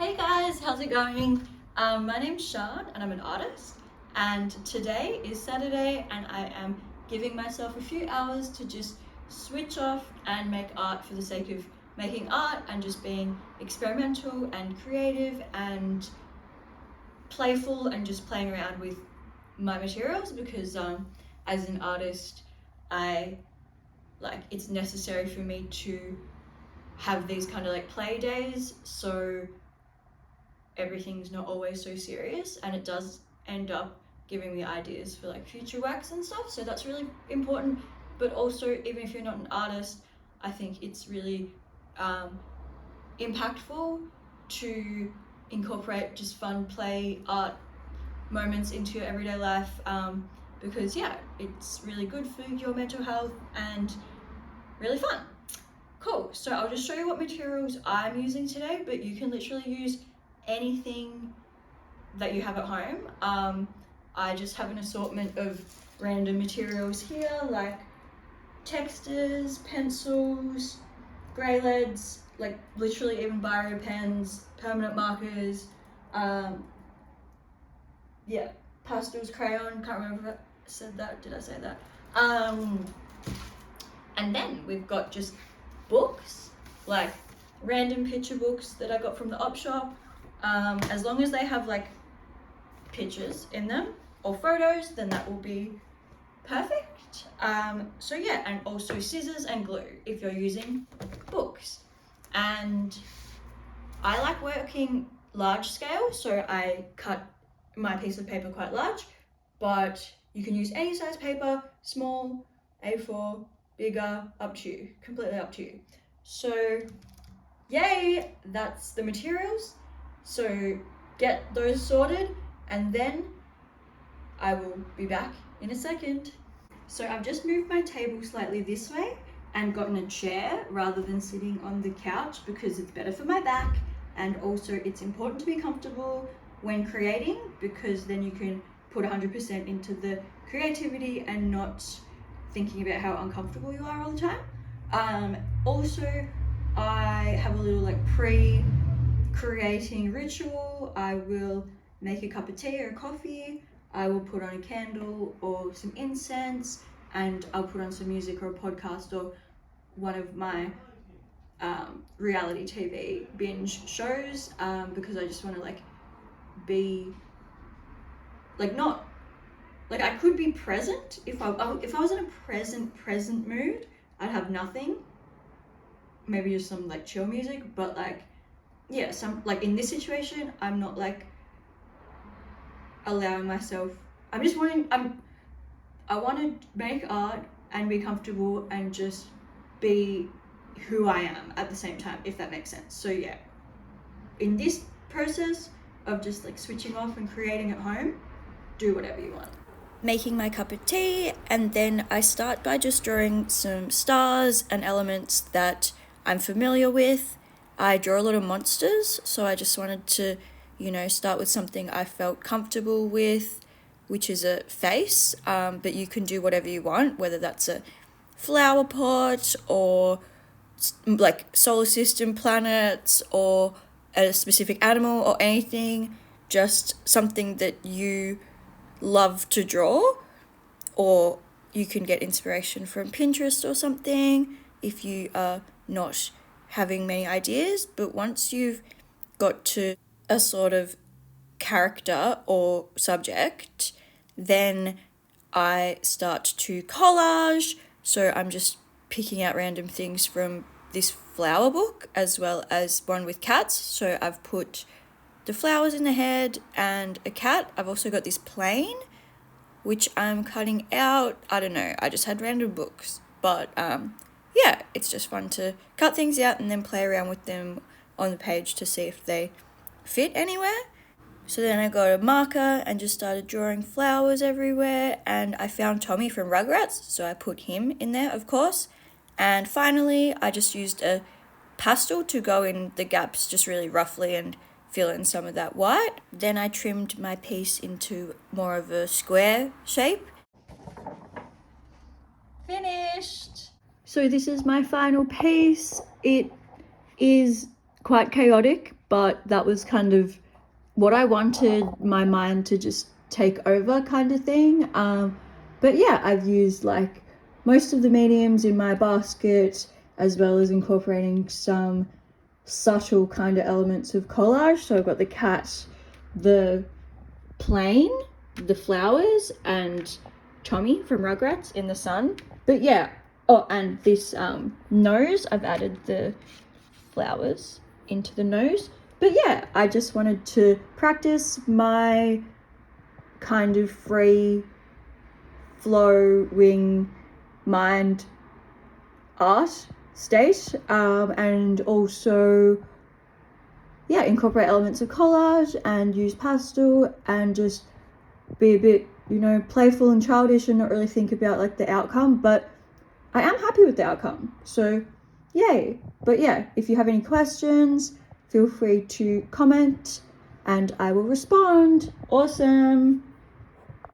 Hey guys, how's it going? My name's Sean and I'm an artist, and today is Saturday and I am giving myself a few hours to just switch off and make art for the sake of making art and just being experimental and creative and playful and just playing around with my materials because as an artist it's necessary for me to have these kind of like play days, so everything's not always so serious, and it does end up giving me ideas for like future works and stuff, so that's really important. But also, even if you're not an artist, I think it's really impactful to incorporate just fun play art moments into your everyday life, because yeah, it's really good for your mental health and really fun. Cool, so I'll just show you what materials I'm using today, but you can literally use anything that you have at home. I just have an assortment of random materials here, like textures, pencils, grey leads, like literally even biro pens, permanent markers, pastels, crayon, can't remember if I said that, did I say that? And then we've got just books, like random picture books that I got from the op shop. As long as they have like pictures in them or photos, then that will be perfect. So yeah, and also scissors and glue if you're using books. And I like working large scale, so I cut my piece of paper quite large, but you can use any size paper, small, A4, bigger, up to you, completely up to you. So yay, that's the materials. So get those sorted and then I will be back in a second. So I've just moved my table slightly this way and gotten a chair rather than sitting on the couch because it's better for my back, and also it's important to be comfortable when creating because then you can put 100% into the creativity and not thinking about how uncomfortable you are all the time. Also, I have a little like pre-creating ritual. I will make a cup of tea or coffee. I will put on a candle or some incense, and I'll put on some music or a podcast or one of my reality TV binge shows, because I just want to like be like not like I could be present if I was in a present mood. I'd have nothing, maybe just some like chill music, but like yeah, some like in this situation I'm not like allowing myself. I want to make art and be comfortable and just be who I am at the same time, if that makes sense. So yeah, in this process of just like switching off and creating at home, do whatever you want. Making my cup of tea, and then I start by just drawing some stars and elements that I'm familiar with. I draw a lot of monsters, so I just wanted to, start with something I felt comfortable with, which is a face, but you can do whatever you want, whether that's a flower pot or like solar system planets or a specific animal or anything, just something that you love to draw. Or you can get inspiration from Pinterest or something if you are not having many ideas. But once you've got to a sort of character or subject, then I start to collage. So I'm just picking out random things from this flower book as well as one with cats. So I've put the flowers in the head and a cat. I've also got this plane which I'm cutting out. I don't know, I just had random books, but yeah, it's just fun to cut things out and then play around with them on the page to see if they fit anywhere. So then I got a marker and just started drawing flowers everywhere, and I found Tommy from Rugrats, so I put him in there, of course. And finally, I just used a pastel to go in the gaps just really roughly and fill in some of that white. Then I trimmed my piece into more of a square shape. Finished! So this is my final piece. It is quite chaotic but that was kind of what I wanted my mind to just take over kind of thing. But yeah, I've used like most of the mediums in my basket, as well as incorporating some subtle kind of elements of collage. So I've got the cat, the plane, the flowers, and Tommy from Rugrats in the sun. But yeah, oh, and this nose, I've added the flowers into the nose. But yeah, I just wanted to practice my kind of free flowing mind art state, and also yeah, incorporate elements of collage and use pastel and just be a bit, you know, playful and childish and not really think about like the outcome. But I am happy with the outcome, so yay. But yeah, if you have any questions, feel free to comment and I will respond. Awesome.